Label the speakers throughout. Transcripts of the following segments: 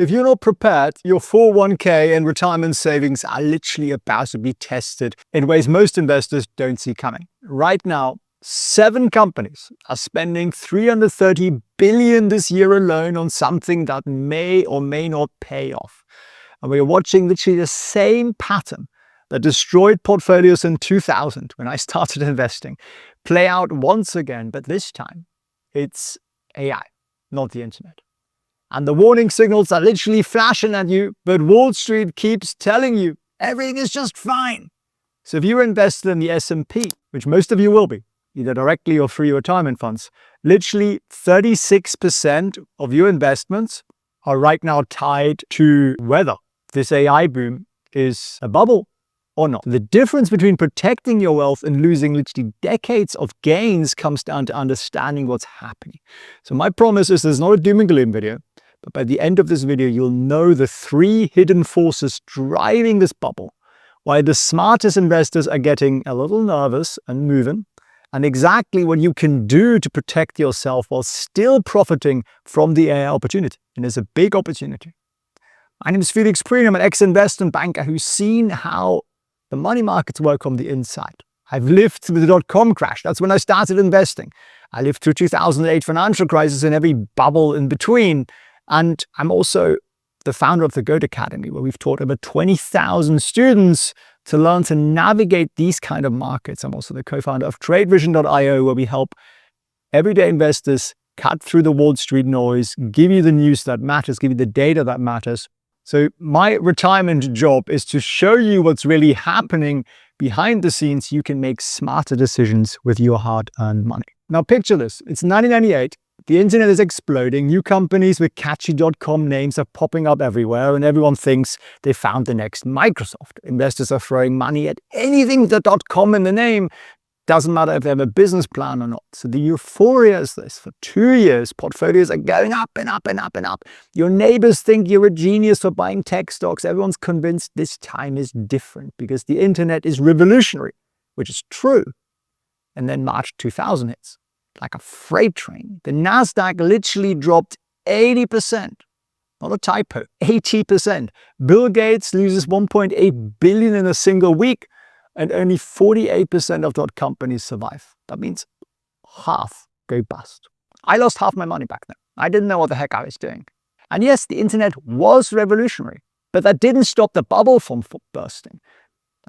Speaker 1: If you're not prepared, your 401k and retirement savings are literally about to be tested in ways most investors don't see coming. Right now, 7 companies are spending $330 billion this year alone on something that may or may not pay off. And we are watching literally the same pattern that destroyed portfolios in 2000 when I started investing play out once again, but this time it's AI, not the internet. And the warning signals are literally flashing at you, but Wall Street keeps telling you everything is just fine. So if you're invested in the S&P, which most of you will be, either directly or through your retirement funds, literally 36% of your investments are right now tied to whether this AI boom is a bubble or not. The difference between protecting your wealth and losing literally decades of gains comes down to understanding what's happening. So my promise is there's not a doom and gloom video, but by the end of this video, you'll know the 3 hidden forces driving this bubble, why the smartest investors are getting a little nervous and moving, and exactly what you can do to protect yourself while still profiting from the AI opportunity. And it's a big opportunity. My name is Felix Prehn. I'm an ex-investment banker who's seen how the money markets work from the inside. I've lived through the dot-com crash. That's when I started investing. I lived through 2008 financial crisis and every bubble in between. And I'm also the founder of the Goat Academy, where we've taught over 20,000 students to learn to navigate these kind of markets. I'm also the co-founder of TradeVision.io, where we help everyday investors cut through the Wall Street noise, give you the news that matters, give you the data that matters. So my retirement job is to show you what's really happening behind the scenes so you can make smarter decisions with your hard-earned money. Now picture this. It's 1998. The internet is exploding. New companies with catchy .com names are popping up everywhere, and everyone thinks they found the next Microsoft. Investors are throwing money at anything with the .com in the name. Doesn't matter if they have a business plan or not. So the euphoria is this. For 2 years, portfolios are going up and up and up and up. Your neighbors think you're a genius for buying tech stocks. Everyone's convinced this time is different because the internet is revolutionary, which is true. And then March 2000 hits. Like a freight train. The NASDAQ literally dropped 80%. Not a typo, 80%. Bill Gates loses $1.8 billion in a single week, and only 48% of companies survive. That means half go bust. I lost half my money back then. I didn't know what the heck I was doing. And yes, the internet was revolutionary, but that didn't stop the bubble from bursting.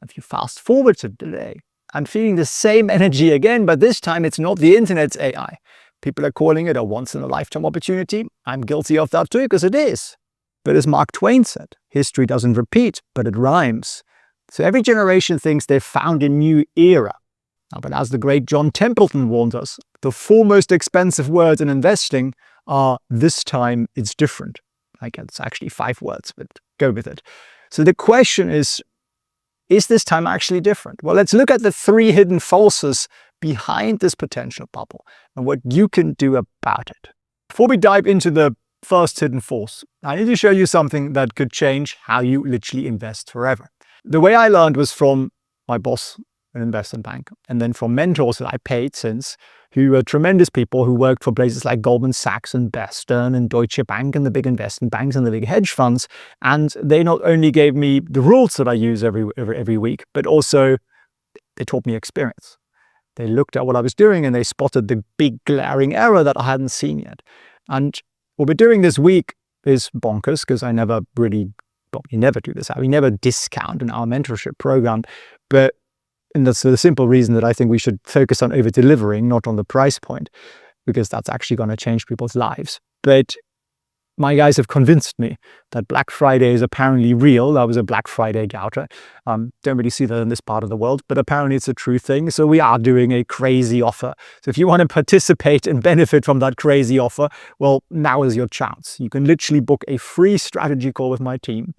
Speaker 1: If you fast forward to today, I'm feeling the same energy again, but this time it's not the internet's AI. People are calling it a once-in-a-lifetime opportunity. I'm guilty of that too, because it is. But as Mark Twain said, history doesn't repeat, but it rhymes. So every generation thinks they've found a new era. But as the great John Templeton warned us, the 4 most expensive words in investing are "this time it's different." Like it's actually 5 words, but go with it. So the question is this time actually different? Well, let's look at the 3 hidden forces behind this potential bubble and what you can do about it. Before we dive into the first hidden force, I need to show you something that could change how you literally invest forever. The way I learned was from my boss, an investment bank, and then from mentors that I paid since, who were tremendous people who worked for places like Goldman Sachs and Bestern and Deutsche Bank and the big investment banks and the big hedge funds. And they not only gave me the rules that I use every week, but also they taught me experience. They looked at what I was doing and they spotted the big glaring error that I hadn't seen yet. And what we're doing this week is bonkers because I never really, well, we never do this. We never discount in our mentorship program, but and that's the simple reason that I think we should focus on over-delivering, not on the price point, because that's actually going to change people's lives. But my guys have convinced me that Black Friday is apparently real. I was a Black Friday doubter. Don't really see that in this part of the world, but apparently it's a true thing. So we are doing a crazy offer. So if you want to participate and benefit from that crazy offer, well, now is your chance. You can literally book a free strategy call with my team.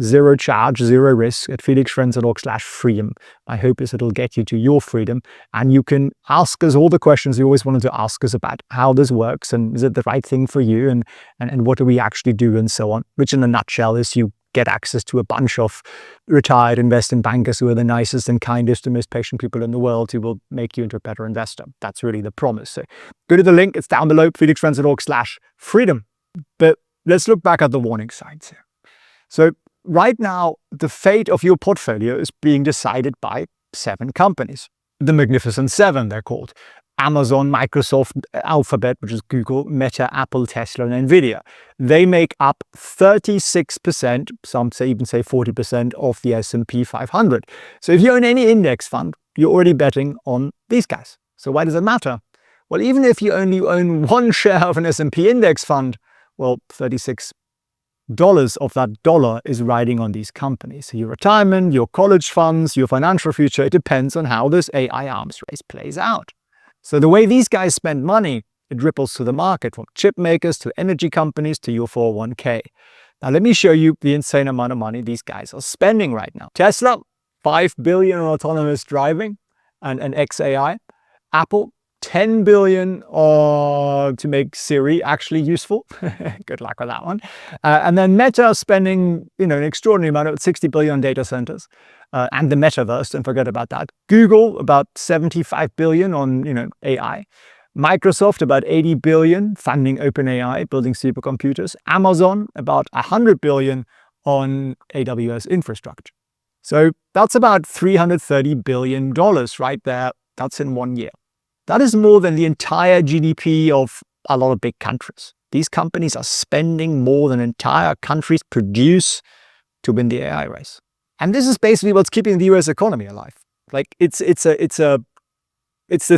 Speaker 1: 0 charge, 0 risk at felixfriends.org/freedom. My hope is it'll get you to your freedom, and you can ask us all the questions you always wanted to ask us about how this works and is it the right thing for you and what do we actually do and so on, which in a nutshell is you get access to a bunch of retired investment bankers who are the nicest and kindest and most patient people in the world who will make you into a better investor. That's really the promise. So go to the link, it's down below, felixfriends.org/freedom. But let's look back at the warning signs here. So right now, the fate of your portfolio is being decided by 7 companies. The Magnificent Seven, they're called. Amazon, Microsoft, Alphabet, which is Google, Meta, Apple, Tesla, and Nvidia. They make up 36%, some say even say 40% of the S&P 500. So if you own any index fund, you're already betting on these guys. So why does it matter? Well, even if you only own 1 share of an S&P index fund, well, $36 of that dollar is riding on these companies. So your retirement, your college funds, your financial future, it depends on how this AI arms race plays out. So the way these guys spend money, it ripples to the market, from chip makers to energy companies to your 401k. Now let me show you the insane amount of money these guys are spending right now. Tesla, $5 billion on autonomous driving and XAI. Apple, $10 billion to make Siri actually useful. Good luck with that one. And then Meta spending, an extraordinary amount of $60 billion on data centers and the metaverse. Don't forget about that. Google, about $75 billion on, AI. Microsoft, about $80 billion funding OpenAI, building supercomputers. Amazon, about $100 billion on AWS infrastructure. So that's about $330 billion right there. That's in 1 year. That is more than the entire GDP of a lot of big countries. These companies are spending more than entire countries produce to win the AI race. And this is basically what's keeping the US economy alive. Like it's the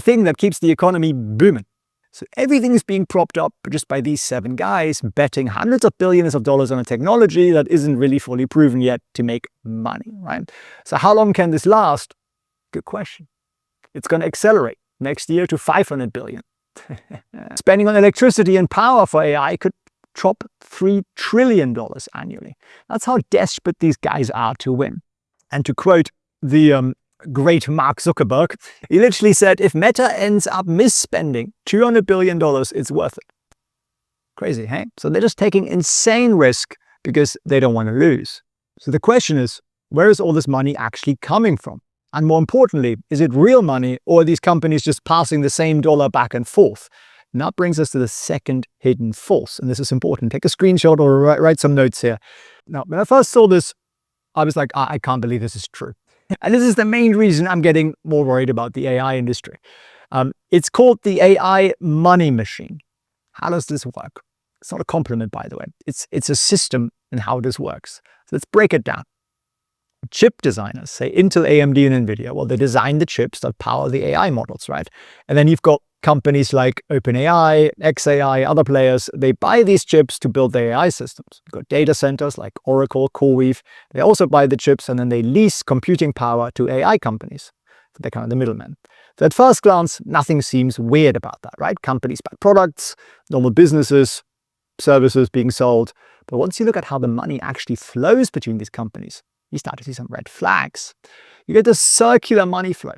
Speaker 1: thing that keeps the economy booming. So everything is being propped up just by these 7 guys betting hundreds of billions of dollars on a technology that isn't really fully proven yet to make money, right? So how long can this last? Good question. It's going to accelerate next year to $500 billion. Spending on electricity and power for AI could drop $3 trillion annually. That's how desperate these guys are to win. And to quote the great Mark Zuckerberg, he literally said, if Meta ends up misspending $200 billion, it's worth it. Crazy, hey? So they're just taking insane risk because they don't want to lose. So the question is, where is all this money actually coming from? And more importantly, is it real money, or are these companies just passing the same dollar back and forth? And that brings us to the second hidden false. And this is important. Take a screenshot or write some notes here. Now, when I first saw this, I was like, I can't believe this is true. And this is the main reason I'm getting more worried about the AI industry. It's called the AI money machine. How does this work? It's not a compliment, by the way. It's a system in how this works. So let's break it down. Chip designers, say Intel, AMD, and Nvidia, well, they design the chips that power the AI models, right? And then you've got companies like OpenAI, XAI, other players. They buy these chips to build their AI systems. You've got data centers like Oracle, CoreWeave. They also buy the chips and then they lease computing power to AI companies. So they're kind of the middlemen. So at first glance, nothing seems weird about that, right? Companies buy products, normal businesses, services being sold. But once you look at how the money actually flows between these companies, you start to see some red flags. You get this circular money flow.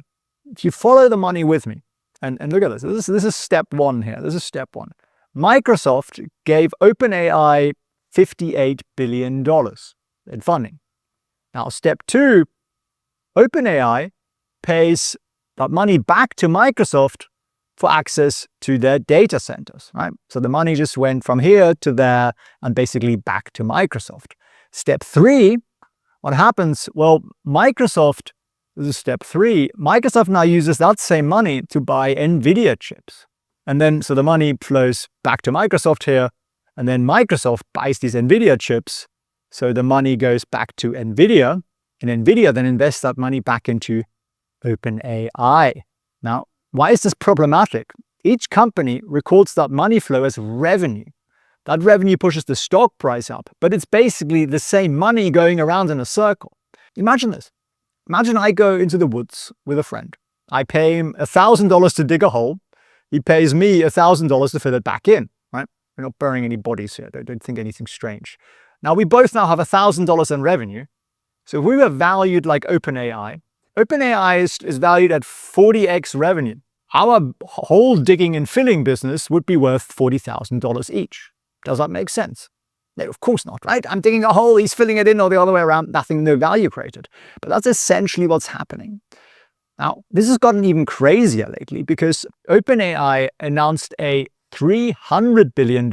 Speaker 1: If you follow the money with me, and look at this. This is step 1 here. This is step 1. Microsoft gave OpenAI $58 billion in funding. Now, step 2, OpenAI pays that money back to Microsoft for access to their data centers, right? So the money just went from here to there and basically back to Microsoft. Step 3, what happens? Well, Microsoft, this is step 3, Microsoft now uses that same money to buy Nvidia chips. And then, so the money flows back to Microsoft here, and then Microsoft buys these Nvidia chips. So the money goes back to Nvidia, and Nvidia then invests that money back into OpenAI. Now, why is this problematic? Each company records that money flow as revenue. That revenue pushes the stock price up, but it's basically the same money going around in a circle. Imagine this. Imagine I go into the woods with a friend. I pay him $1,000 to dig a hole. He pays me $1,000 to fill it back in, right? We're not burying any bodies here. Don't think anything strange. Now, we both now have $1,000 in revenue. So if we were valued like OpenAI, OpenAI is valued at 40x revenue. Our whole digging and filling business would be worth $40,000 each. Does that make sense? No, of course not, right? I'm digging a hole, he's filling it in, or the other way around, nothing, no value created. But that's essentially what's happening. Now, this has gotten even crazier lately because OpenAI announced a $300 billion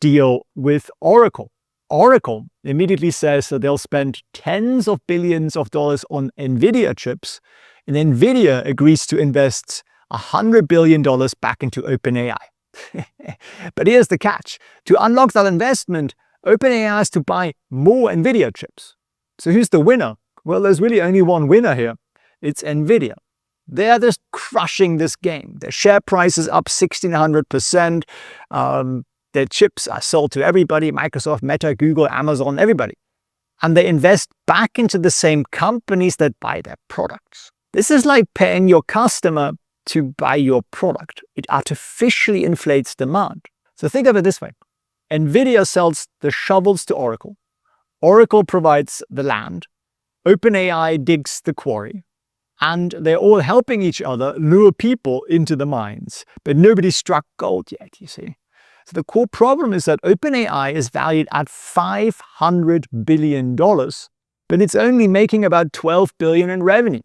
Speaker 1: deal with Oracle. Oracle immediately says that they'll spend tens of billions of dollars on NVIDIA chips, and NVIDIA agrees to invest $100 billion back into OpenAI. But here's the catch. To unlock that investment, OpenAI has to buy more NVIDIA chips. So who's the winner? Well, there's really only one winner here. It's NVIDIA. They're just crushing this game. Their share price is up 1,600%. Their chips are sold to everybody, Microsoft, Meta, Google, Amazon, everybody. And they invest back into the same companies that buy their products. This is like paying your customer to buy your product. It artificially inflates demand. So think of it this way. NVIDIA sells the shovels to Oracle. Oracle provides the land. OpenAI digs the quarry. And they're all helping each other lure people into the mines. But nobody's struck gold yet, you see. So the core problem is that OpenAI is valued at $500 billion, but it's only making about $12 billion in revenue.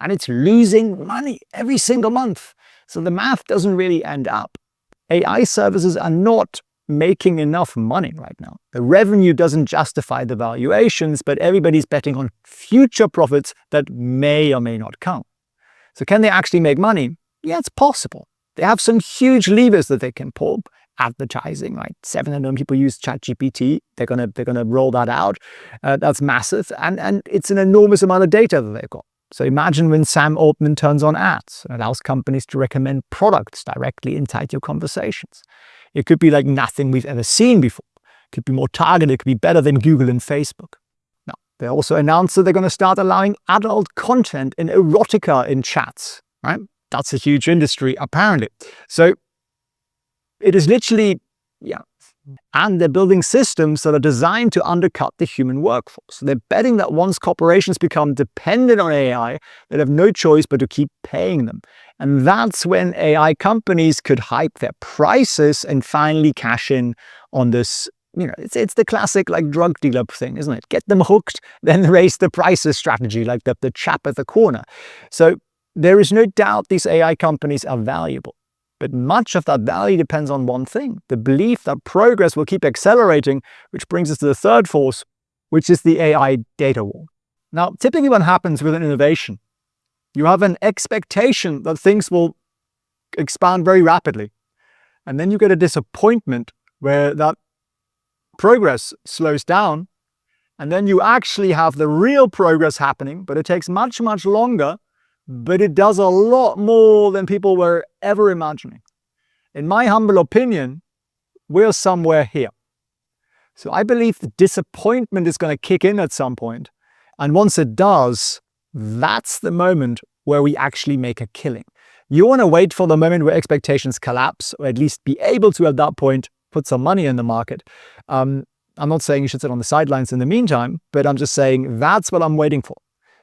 Speaker 1: And it's losing money every single month. So the math doesn't really end up. AI services are not making enough money right now. The revenue doesn't justify the valuations, but everybody's betting on future profits that may or may not come. So can they actually make money? Yeah, it's possible. They have some huge levers that they can pull. Advertising, right? 700 million people use ChatGPT. They're gonna roll that out. That's massive, and it's an enormous amount of data that they've got. So imagine when Sam Altman turns on ads and allows companies to recommend products directly inside your conversations. It could be like nothing we've ever seen before. It could be more targeted. It could be better than Google and Facebook. Now, they also announced that they're going to start allowing adult content and erotica in chats, right? That's a huge industry, apparently. So it is literally, and they're building systems that are designed to undercut the human workforce. So they're betting that once corporations become dependent on AI, they'll have no choice but to keep paying them. And that's when AI companies could hike their prices and finally cash in on this. It's the classic like drug dealer thing, isn't it? Get them hooked, then raise the prices strategy, like the chap at the corner. So there is no doubt these AI companies are valuable. But much of that value depends on one thing, the belief that progress will keep accelerating, which brings us to the third force, which is the AI data war. Now, typically what happens with an innovation, you have an expectation that things will expand very rapidly. And then you get a disappointment where that progress slows down. And then you actually have the real progress happening, but it takes much, much longer. But it does a lot more than people were ever imagining. In my humble opinion, we're somewhere here. So I believe the disappointment is going to kick in at some point. And once it does, that's the moment where we actually make a killing. You want to wait for the moment where expectations collapse, or at least be able to, at that point, put some money in the market. I'm not saying you should sit on the sidelines in the meantime, but I'm just saying that's what I'm waiting for.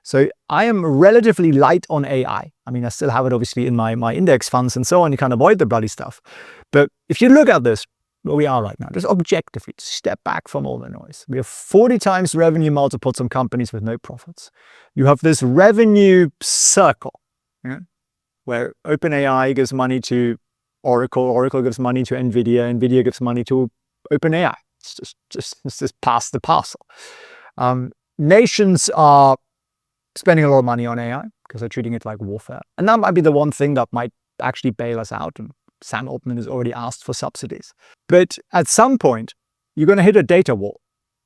Speaker 1: So I am relatively light on AI. I mean, I still have it obviously in my index funds and so on. You can't avoid the bloody stuff. But if you look at this, where we are right now, just objectively, step back from all the noise. We have 40 times revenue multiples on companies with no profits. You have this revenue circle, where OpenAI gives money to Oracle, Oracle gives money to NVIDIA, NVIDIA gives money to OpenAI. It's just pass the parcel. Nations are spending a lot of money on AI because they're treating it like warfare. And that might be the one thing that might actually bail us out. And Sam Altman has already asked for subsidies. But at some point, you're going to hit a data wall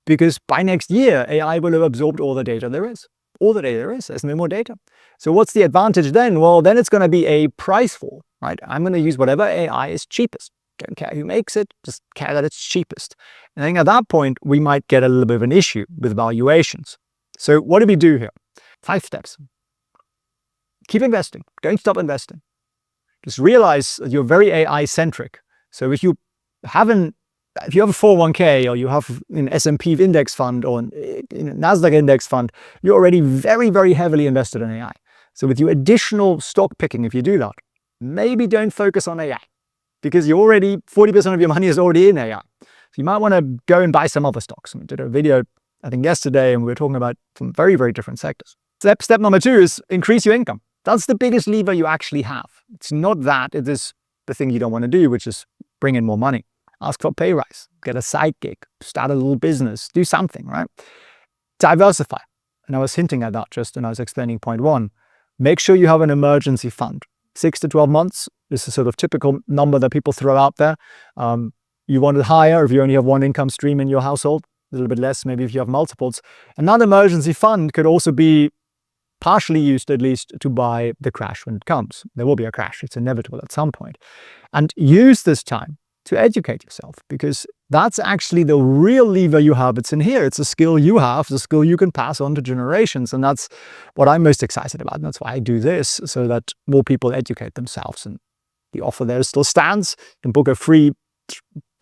Speaker 1: because by next year, AI will have absorbed all the data there is. All the data there is. There's no more data. So what's the advantage then? Well, then it's going to be a price war, right? I'm going to use whatever AI is cheapest. Don't care who makes it, just care that it's cheapest. And I think at that point, we might get a little bit of an issue with valuations. So what do we do here? 5 steps. Keep investing. Don't stop investing. Just realize that you're very AI-centric. So if you have a 401k or you have an S&P index fund or a NASDAQ index fund, you're already very, very heavily invested in AI. So with your additional stock picking, if you do that, maybe don't focus on AI because you're already, 40% of your money is already in AI. So you might want to go and buy some other stocks. We did a video, I think yesterday, and we were talking about some very, very different sectors. Step number 2 is increase your income. That's the biggest lever you actually have. It's not that, it is the thing you don't want to do, which is bring in more money. Ask for a pay rise, get a side gig, start a little business, do something, right? Diversify. And I was hinting at that just when I was explaining point one. Make sure you have an emergency fund. 6 to 12 months is a sort of typical number that people throw out there. You want it higher if you only have one income stream in your household, a little bit less maybe if you have multiples. And that emergency fund could also be partially used at least to buy the crash when it comes. There will be a crash. It's inevitable at some point. And use this time to educate yourself, because that's actually the real lever you have. It's in here. It's a skill you have, the skill you can pass on to generations. And that's what I'm most excited about. And that's why I do this, so that more people educate themselves. And the offer there still stands. You can book a free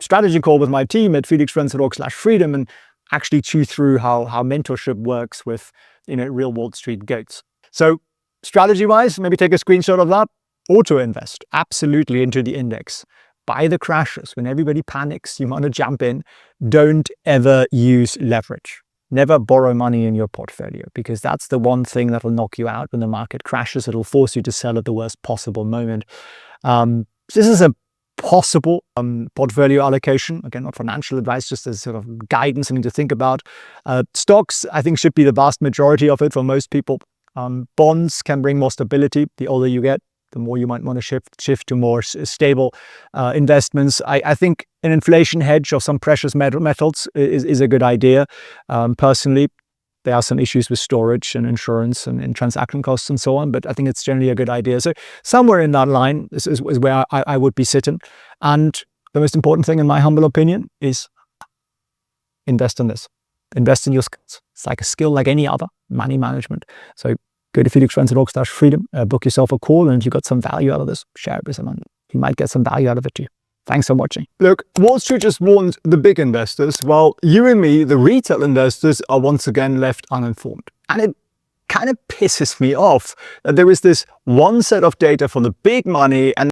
Speaker 1: strategy call with my team at felixprehn.org/freedom and actually chew through how mentorship works with real Wall Street goats. So strategy-wise, maybe take a screenshot of that. Auto-invest absolutely into the index. Buy the crashes. When everybody panics, you want to jump in. Don't ever use leverage. Never borrow money in your portfolio, because that's the one thing that will knock you out when the market crashes. It'll force you to sell at the worst possible moment. This is a possible portfolio allocation. Again, not financial advice, just as sort of guidance, something to think about. Stocks, I think, should be the vast majority of it for most people. Bonds can bring more stability. The older you get, the more you might want to shift to more stable investments. I think an inflation hedge of some precious metals is a good idea. Personally, there are some issues with storage and insurance and transaction costs and so on, but I think it's generally a good idea. So somewhere in that line is where I would be sitting. And the most important thing, in my humble opinion, is invest in this. Invest in your skills. It's like a skill like any other, money management. So go to felixprehn.org/freedom, book yourself a call, and if you got some value out of this, share it with someone. You might get some value out of it too. Thanks for watching. Look, Wall Street just warned the big investors, while you and me, the retail investors, are once again left uninformed. And it kind of pisses me off that there is this one set of data for the big money and